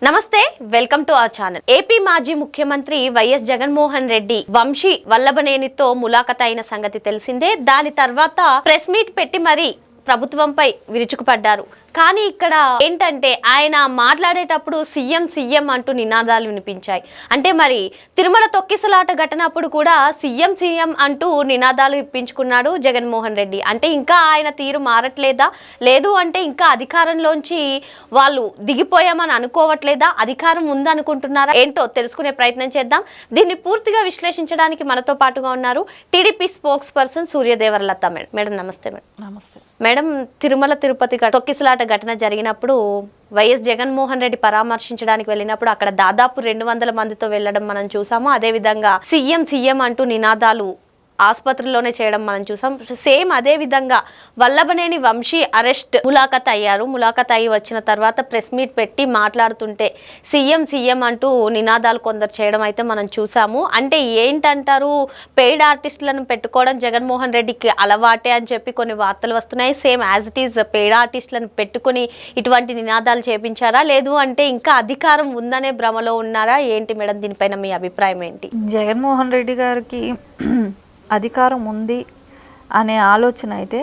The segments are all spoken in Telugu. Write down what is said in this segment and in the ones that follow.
నమస్తే, welcome to our channel. AP మాజీ ముఖ్యమంత్రి వైఎస్ జగన్మోహన్ రెడ్డి వంశీ వల్లభనేనితో ములాఖత్ అయిన సంగతి తెలిసిందే. దాని తర్వాత ప్రెస్ మీట్ పెట్టి మరి ప్రభుత్వంపై విరుచుకుపడ్డారు. కానీ ఇక్కడ ఏంటంటే ఆయన మాట్లాడేటప్పుడు సీఎం సీఎం అంటూ నినాదాలు వినిపించాయి. అంటే మరి తిరుమల తొక్కిసలాట ఘటనప్పుడు కూడా సీఎం సీఎం అంటూ నినాదాలు ఇప్పించుకున్నాడు జగన్మోహన్ రెడ్డి. అంటే ఇంకా ఆయన తీరు మారట్లేదా, లేదు అంటే ఇంకా అధికారంలోంచి వాళ్ళు దిగిపోయామని అనుకోవట్లేదా, అధికారం ఉందనుకుంటున్నారా, ఏంటో తెలుసుకునే ప్రయత్నం చేద్దాం. దీన్ని పూర్తిగా విశ్లేషించడానికి మనతో పాటుగా ఉన్నారు TDP spokesperson Suryadevara Latha madam. Madam నమస్తే. మేడం నమస్తే. మేడం, తిరుమల తిరుపతి తొక్కిసలాట ఘటన జరిగినప్పుడు వైఎస్ జగన్మోహన్ రెడ్డి పరామర్శించడానికి వెళ్ళినప్పుడు అక్కడ దాదాపు 200 మందితో వెళ్ళడం మనం చూసాము. అదేవిధంగా సీఎం సీఎం అంటూ నినాదాలు ఆసుపత్రిలోనే చేయడం మనం చూసాం. సేమ్ అదే విధంగా వల్లభనేని వంశీ అరెస్ట్ ములాఖత్ అయ్యారు. ములాఖత్ అయ్యి వచ్చిన తర్వాత ప్రెస్ మీట్ పెట్టి మాట్లాడుతుంటే సీఎం సీఎం అంటూ నినాదాలు కొందరు చేయడం అయితే మనం చూసాము. అంటే ఏంటంటారు, పెయిడ్ ఆర్టిస్టులను పెట్టుకోవడం జగన్మోహన్ రెడ్డికి అలవాటే అని చెప్పి కొన్ని వార్తలు వస్తున్నాయి. Same as it is paid ఆర్టిస్టులను పెట్టుకుని ఇటువంటి నినాదాలు చేపించారా, లేదు అంటే ఇంకా అధికారం ఉందనే భ్రమలో ఉన్నారా, ఏంటి మేడం? దీనిపైన మీ అభిప్రాయం ఏంటి? జగన్మోహన్ రెడ్డి గారికి అధికారం ఉంది అనే ఆలోచన అయితే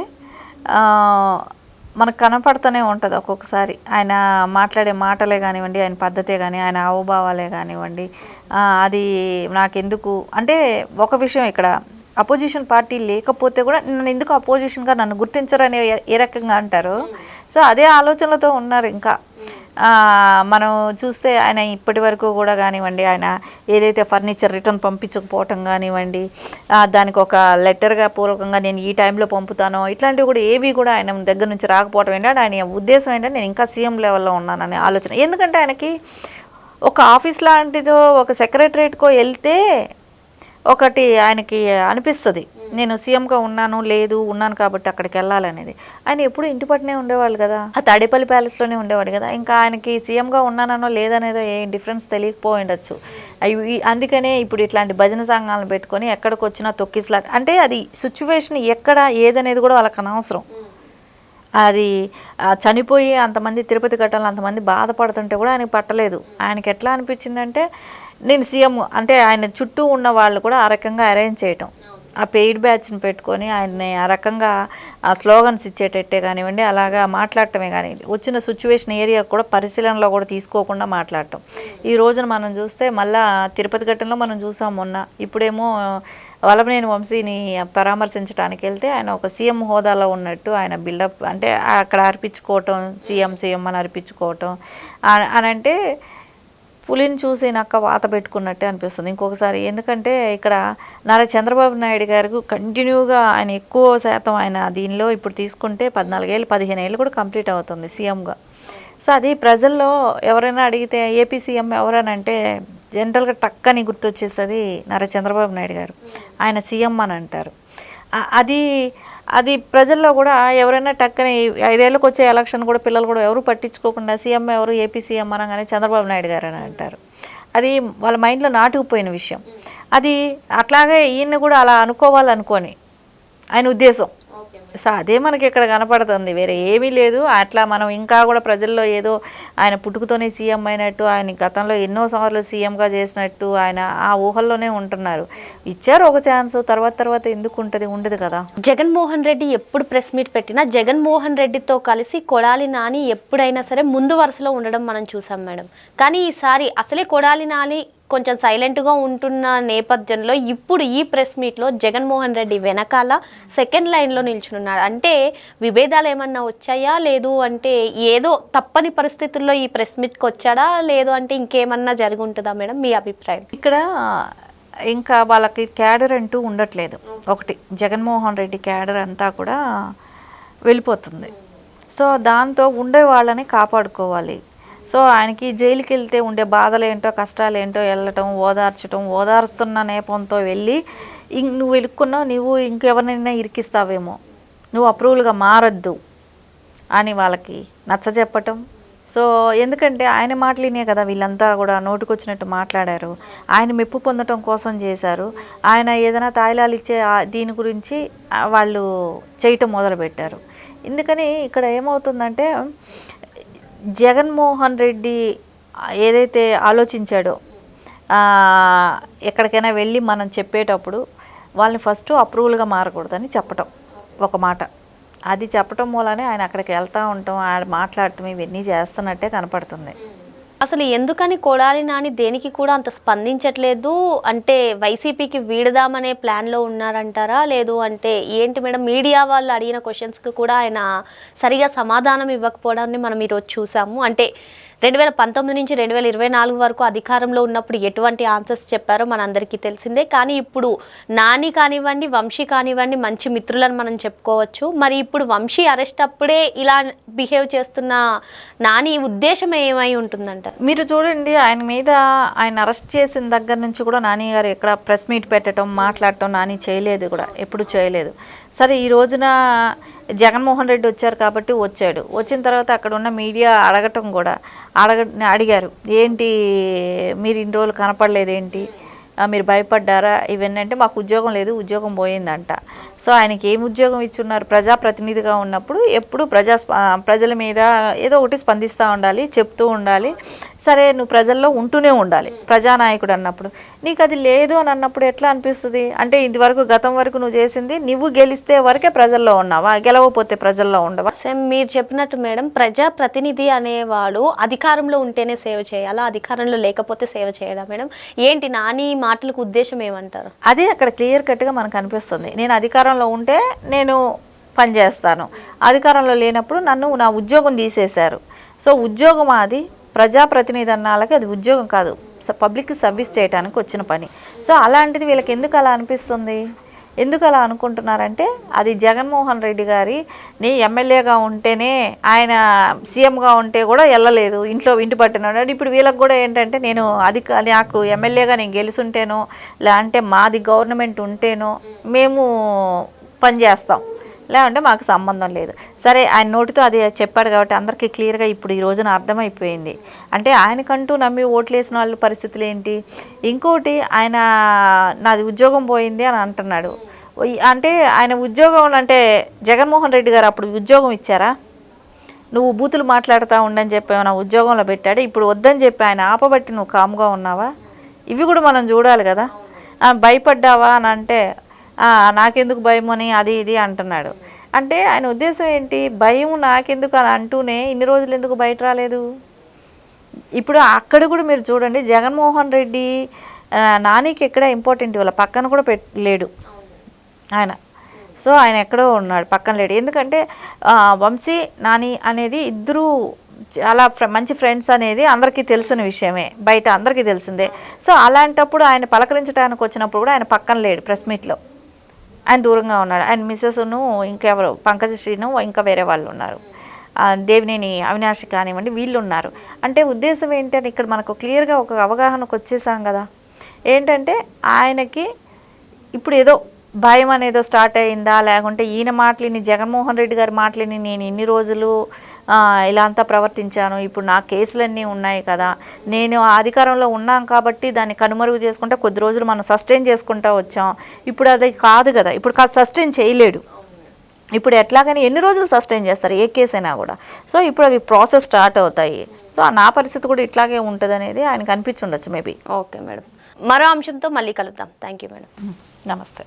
మనకు కనపడుతూనే ఉంటుంది. ఒక్కొక్కసారి ఆయన మాట్లాడే మాటలే కానివ్వండి, ఆయన పద్ధతే కానీ, ఆయన హావభావాలే కానివ్వండి, అది నాకెందుకు అంటే ఒక విషయం, ఇక్కడ అపోజిషన్ పార్టీ లేకపోతే కూడా నన్ను ఎందుకు అపోజిషన్గా నన్ను గుర్తించరని ఏ రకంగా అంటారు. సో అదే ఆలోచనలతో ఉన్నారు. ఇంకా మనం చూస్తే ఆయన ఇప్పటి వరకు కూడా కానివ్వండి, ఆయన ఏదైతే ఫర్నిచర్ రిటర్న్ పంపించకపోవటం కానివ్వండి, దానికి ఒక లెటర్గా పూర్వకంగా నేను ఈ టైంలో పంపుతానో, ఇట్లాంటివి కూడా ఏవి కూడా ఆయన దగ్గర నుంచి రాకపోవటం ఏంటంటే ఆయన ఉద్దేశం ఏంటంటే నేను ఇంకా సీఎం లెవెల్లో ఉన్నాననే ఆలోచన. ఎందుకంటే ఆయనకి ఒక ఆఫీస్ లాంటిదో ఒక సెక్రటరేట్కో వెళ్తే ఒకటి ఆయనకి అనిపిస్తుంది, నేను సీఎంగా ఉన్నాను కాబట్టి అక్కడికి వెళ్ళాలనేది. ఆయన ఎప్పుడు ఇంటి పట్టునే ఉండేవాళ్ళు కదా, ఆ తాడేపల్లి ప్యాలెస్లోనే ఉండేవాడు కదా. ఇంకా ఆయనకి సీఎంగా ఉన్నానో లేదనేదో ఏ డిఫరెన్స్ తెలియకపోయిండొచ్చు. అందుకనే ఇప్పుడు ఇట్లాంటి భజన సంఘాలను పెట్టుకొని ఎక్కడికి వచ్చినా తొక్కిసలాట అంటే అది సిచ్యువేషన్ ఎక్కడ ఏదనేది కూడా వాళ్ళకి అనవసరం. అది చనిపోయి అంతమంది తిరుపతి ఘటనలు అంతమంది బాధపడుతుంటే కూడా ఆయనకి పట్టలేదు. ఆయనకి ఎట్లా అనిపించిందంటే నేను సీఎం అంటే ఆయన చుట్టూ ఉన్న వాళ్ళు కూడా ఆ రకంగా అరేంజ్ చేయటం, ఆ పెయిడ్ బ్యాచ్ని పెట్టుకొని ఆయన్ని ఆ రకంగా ఆ స్లోగన్స్ ఇచ్చేటట్టే కానివ్వండి, అలాగా మాట్లాడటమే కానివ్వండి, వచ్చిన సిచ్యువేషన్ ఏరియా కూడా పరిశీలనలో కూడా తీసుకోకుండా మాట్లాడటం. ఈ రోజున మనం చూస్తే మళ్ళా తిరుపతి ఘటనలో మనం చూసాం మొన్న. ఇప్పుడేమో వల్లభనేని వంశీని పరామర్శించడానికి వెళ్తే ఆయన ఒక సీఎం హోదాలో ఉన్నట్టు ఆయన బిల్డప్ అంటే అక్కడ అర్పించుకోవటం, సీఎం సీఎం అని అర్పించుకోవటం అని అంటే పులిని చూసి నక్క వాత పెట్టుకున్నట్టే అనిపిస్తుంది ఇంకొకసారి. ఎందుకంటే ఇక్కడ నారా చంద్రబాబు నాయుడు గారికి కంటిన్యూగా ఆయన ఎక్కువ శాతం ఆయన దీనిలో ఇప్పుడు తీసుకుంటే 14 ఏళ్ళు 15 ఏళ్ళు కూడా కంప్లీట్ అవుతుంది సీఎంగా. సో అది ప్రజల్లో ఎవరైనా అడిగితే ఏపీ సీఎం ఎవరనంటే జనరల్గా టక్కని గుర్తొచ్చేస్తుంది నారా చంద్రబాబు నాయుడు గారు, ఆయన సీఎం అని అంటారు. అది ప్రజల్లో కూడా ఎవరైనా టక్కని 5 ఏళ్ళకి వచ్చే ఎలక్షన్ కూడా పిల్లలు కూడా ఎవరు పట్టించుకోకుండా సీఎం ఎవరు ఏపీ సీఎం అనగానే చంద్రబాబు నాయుడు గారు అని అంటారు. అది వాళ్ళ మైండ్లో నాటుకుపోయిన విషయం. అది అట్లాగే ఈయన్ని కూడా అలా అనుకోవాలనుకోని ఆయన ఉద్దేశం. సో అదే మనకి ఇక్కడ కనపడుతుంది, వేరే ఏమీ లేదు. అట్లా మనం ఇంకా కూడా ప్రజల్లో ఏదో ఆయన పుట్టుకతోనే సీఎం అయినట్టు, ఆయన గతంలో ఎన్నోసార్లు సీఎంగా చేసినట్టు ఆయన ఆ ఊహల్లోనే ఉంటున్నారు. ఇచ్చారు ఒక ఛాన్స్, తర్వాత ఎందుకు ఉండదు కదా. జగన్మోహన్ రెడ్డి ఎప్పుడు ప్రెస్ మీట్ పెట్టినా జగన్మోహన్ రెడ్డితో కలిసి కొడాలి నాని ఎప్పుడైనా సరే ముందు వరుసలో ఉండడం మనం చూసాం మేడం. కానీ ఈసారి అసలే కొడాలి నాని కొంచెం సైలెంట్గా ఉంటున్న నేపథ్యంలో ఇప్పుడు ఈ ప్రెస్ మీట్లో జగన్మోహన్ రెడ్డి వెనకాల సెకండ్ లైన్లో నిల్చున్నాడు. అంటే విభేదాలు ఏమన్నా వచ్చాయా, లేదు అంటే ఏదో తప్పని పరిస్థితుల్లో ఈ ప్రెస్ మీట్కి వచ్చాడా, లేదు అంటే ఇంకేమన్నా జరిగి ఉంటుందా మేడం, మీ అభిప్రాయం? ఇక్కడ ఇంకా వాళ్ళకి క్యాడర్ అంటూ ఉండట్లేదు. ఒకటి జగన్మోహన్ రెడ్డి క్యాడర్ అంతా కూడా వెళ్ళిపోతుంది. సో దాంతో ఉండే వాళ్ళని కాపాడుకోవాలి. సో ఆయనకి జైలుకి వెళ్తే ఉండే బాధలేంటో కష్టాలేంటో వెళ్ళటం, ఓదార్చుతున్న నేపంతో వెళ్ళి నువ్వు వెలుక్కున్నావు, నువ్వు ఇంకెవరినైనా ఇరికిస్తావేమో, నువ్వు అప్రూవల్గా మారద్దు అని వాళ్ళకి నచ్చజెప్పటం. సో ఎందుకంటే ఆయన మాటలినే కదా వీళ్ళంతా కూడా నోటుకొచ్చినట్టు మాట్లాడారు, ఆయన మెప్పు పొందటం కోసం చేశారు. ఆయన ఏదైనా తాయిలాలు ఇచ్చే దీని గురించి వాళ్ళు చేయటం మొదలుపెట్టారు. ఎందుకని ఇక్కడ ఏమవుతుందంటే జగన్మోహన్ రెడ్డి ఏదైతే ఆలోచించాడో ఎక్కడికైనా వెళ్ళి మనం చెప్పేటప్పుడు వాళ్ళని ఫస్ట్ అప్రూవల్గా మారకూడదని చెప్పటం ఒక మాట. అది చెప్పటం మూలనే ఆయన అక్కడికి వెళ్తూ ఉండటం, ఆయన మాట్లాడటం ఇవన్నీ చేస్తున్నట్టే కనపడుతుంది. అసలు ఎందుకని కొడాలి నాని దేనికి కూడా అంత స్పందించట్లేదు? అంటే వైసీపీకి వీడదామనే ప్లాన్లో ఉన్నారంటారా? లేదు అంటే ఏంటి మేడం? మీడియా వాళ్ళు అడిగిన క్వశ్చన్స్కి కూడా ఆయన సరిగా సమాధానం ఇవ్వకపోవడాన్ని మనం ఈరోజు చూసాము. అంటే 2019 నుంచి 2024 వరకు అధికారంలో ఉన్నప్పుడు ఎటువంటి ఆన్సర్స్ చెప్పారో మనందరికీ తెలిసిందే. కానీ ఇప్పుడు నాని కానివ్వండి, వంశీ కానివ్వండి, మంచి మిత్రులను మనం చెప్పుకోవచ్చు. మరి ఇప్పుడు వంశీ అరెస్ట్ అప్పుడే ఇలా బిహేవ్ చేస్తున్న నాని ఉద్దేశం ఏమై ఉంటుందంట? మీరు చూడండి, ఆయన అరెస్ట్ చేసిన దగ్గర నుంచి కూడా నాని గారు ఎక్కడ ప్రెస్ మీట్ పెట్టడం, మాట్లాడటం నాని చేయలేదు, కూడా ఎప్పుడు చేయలేదు. సరే, ఈ రోజున జగన్మోహన్ రెడ్డి వచ్చారు కాబట్టి వచ్చాడు. వచ్చిన తర్వాత అక్కడ ఉన్న మీడియా అడగటం కూడా అడిగారు, ఏంటి మీరు ఇన్ని రోజులు కనపడలేదేంటి, మీరు భయపడ్డారా, ఇవన్నీ. అంటే మాకు ఉద్యోగం లేదు, ఉద్యోగం పోయిందంట. సో ఆయనకి ఏం ఉద్యోగం ఇచ్చున్నారు? ప్రజాప్రతినిధిగా ఉన్నప్పుడు ఎప్పుడు ప్రజల మీద ఏదో ఒకటి స్పందిస్తూ ఉండాలి, చెప్తూ ఉండాలి. సరే, నువ్వు ప్రజల్లో ఉంటూనే ఉండాలి ప్రజానాయకుడు అన్నప్పుడు. నీకు అది లేదు అని అన్నప్పుడు ఎట్లా అనిపిస్తుంది? అంటే ఇంతవరకు గతం వరకు నువ్వు చేసింది, నువ్వు గెలిస్తే వరకే ప్రజల్లో ఉన్నావా, గెలవకపోతే ప్రజల్లో ఉండవా? సేమ్ మీరు చెప్పినట్టు మేడం, ప్రజాప్రతినిధి అనేవాడు అధికారంలో ఉంటేనే సేవ చేయాలా, అధికారంలో లేకపోతే సేవ చేయడా మేడం? ఏంటి నాని మాటలకు ఉద్దేశం ఏమంటారు? అదే అక్కడ క్లియర్ కట్గా మనకు అనిపిస్తుంది. నేను అధికారంలో ఉంటే నేను పనిచేస్తాను, అధికారంలో లేనప్పుడు నా ఉద్యోగం తీసేశారు. సో ఉద్యోగం అది ప్రజాప్రతినిధి అన్న వాళ్ళకి అది ఉద్యోగం కాదు, పబ్లిక్ సర్వీస్ చేయడానికి వచ్చిన పని. సో అలాంటిది వీళ్ళకి ఎందుకు అలా అనిపిస్తుంది? ఎందుకు అలా అనుకుంటున్నారంటే, అది జగన్మోహన్ రెడ్డి గారి ఎమ్మెల్యేగా ఉంటేనే, ఆయన సీఎంగా ఉంటే కూడా వెళ్ళలేదు, ఇంటి పట్టినాడు. ఇప్పుడు వీళ్ళకి కూడా ఏంటంటే, నాకు ఎమ్మెల్యేగా నేను గెలుసుంటేనో, లేదంటే మాది గవర్నమెంట్ ఉంటేనో మేము పనిచేస్తాం, లేదంటే మాకు సంబంధం లేదు. సరే, ఆయన నోటితో అది చెప్పాడు కాబట్టి అందరికీ క్లియర్గా ఇప్పుడు ఈ రోజున అర్థమైపోయింది. అంటే ఆయనకంటూ నమ్మి ఓట్లేసిన వాళ్ళ పరిస్థితులు ఏంటి? ఇంకోటి, ఆయన నాది ఉద్యోగం పోయింది అని అంటున్నాడు. అంటే ఆయన ఉద్యోగం అంటే జగన్మోహన్ రెడ్డి గారు అప్పుడు ఉద్యోగం ఇచ్చారా? నువ్వు బూతులు మాట్లాడుతూ ఉండని చెప్పి ఏమైనా ఉద్యోగంలో పెట్టాడు? ఇప్పుడు వద్దని చెప్పి ఆయన ఆపబట్టి నువ్వు కామ్గా ఉన్నావా? ఇవి కూడా మనం చూడాలి కదా. భయపడ్డావా అని అంటే, నాకెందుకు భయం అని అది ఇది అంటున్నాడు. అంటే ఆయన ఉద్దేశం ఏంటి? భయం నాకెందుకు అని అంటూనే ఇన్ని రోజులు ఎందుకు బయట రాలేదు? ఇప్పుడు అక్కడ కూడా మీరు చూడండి, జగన్మోహన్ రెడ్డి నానికి ఎక్కడ ఇంపార్టెంట్ ఇవ్వాలి, పక్కన కూడా లేడు ఆయన. సో ఆయన ఎక్కడో ఉన్నాడు, పక్కన లేడు. ఎందుకంటే వంశీ నాని అనేది ఇద్దరు చాలా మంచి ఫ్రెండ్స్ అనేది అందరికీ తెలిసిన విషయమే, బయట అందరికీ తెలిసిందే. సో అలాంటప్పుడు ఆయన పలకరించడానికి వచ్చినప్పుడు కూడా ఆయన పక్కన లేడు, ప్రెస్ మీట్లో ఆయన దూరంగా ఉన్నాడు. ఆయన మిస్సెస్ను ఇంకెవరు, పంకజశ్రీను, ఇంకా వేరే వాళ్ళు ఉన్నారు, దేవినేని అవినాష్ కానివ్వండి, వీళ్ళు ఉన్నారు. అంటే ఉద్దేశం ఏంటని ఇక్కడ మనకు క్లియర్గా ఒక అవగాహనకు వచ్చేసాం కదా. ఏంటంటే ఆయనకి ఇప్పుడు ఏదో భయం అనేదో స్టార్ట్ అయిందా, లేకుంటే ఈయన మాటలిని, జగన్మోహన్ రెడ్డి గారి మాటలిని, నేను ఇన్ని రోజులు ఇలా అంతా ప్రవర్తించాను, ఇప్పుడు నా కేసులన్నీ ఉన్నాయి కదా, నేను అధికారంలో ఉన్నాం కాబట్టి దాన్ని కనుమరుగు చేసుకుంటే కొద్ది రోజులు మనం సస్టైన్ చేసుకుంటూ వచ్చాం. ఇప్పుడు అది కాదు కదా, ఇప్పుడు సస్టైన్ చేయలేడు. ఇప్పుడు ఎట్లాగని ఎన్ని రోజులు సస్టైన్ చేస్తారు ఏ కేసు అయినా కూడా? సో ఇప్పుడు అవి ప్రాసెస్ స్టార్ట్ అవుతాయి. సో నా పరిస్థితి కూడా ఇట్లాగే ఉంటుంది అనేది ఆయనకు అనిపించి ఉండొచ్చు మేబీ. ఓకే మేడం, మరో అంశంతో మళ్ళీ కలుద్దాం. Thank you madam. నమస్తే.